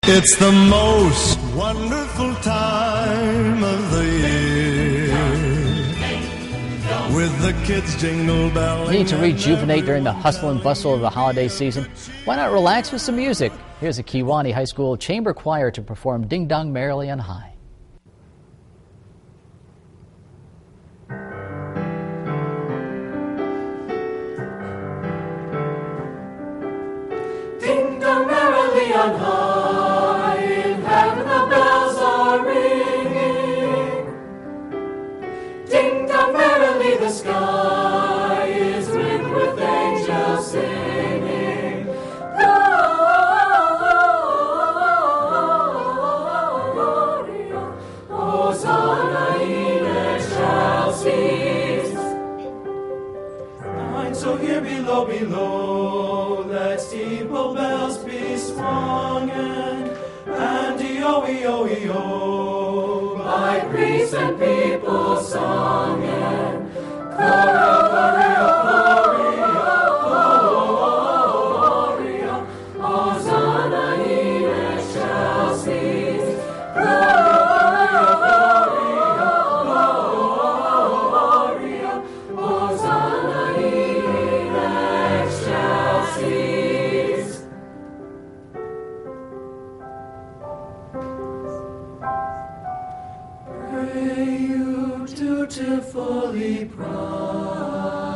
It's the most wonderful time of the year, with the kids jingle belling. Need to rejuvenate during the hustle and bustle of the holiday season? Why not relax with some music? Here's the Kewanee High School Chamber Choir to perform Ding Dong Merrily on High. Ding dong merrily on high, in heaven the bells are ringing. Ding dong merrily the sky is ringed with angels singing. Gloria, Hosanna in excelsis. Nine, so here below, let steeple bells be swung and E-O, by priests and people sung and Gloria, Gloria, Hosanna in excelsis. Gloria, Hosanna in excelsis. Pray you dutifully proud.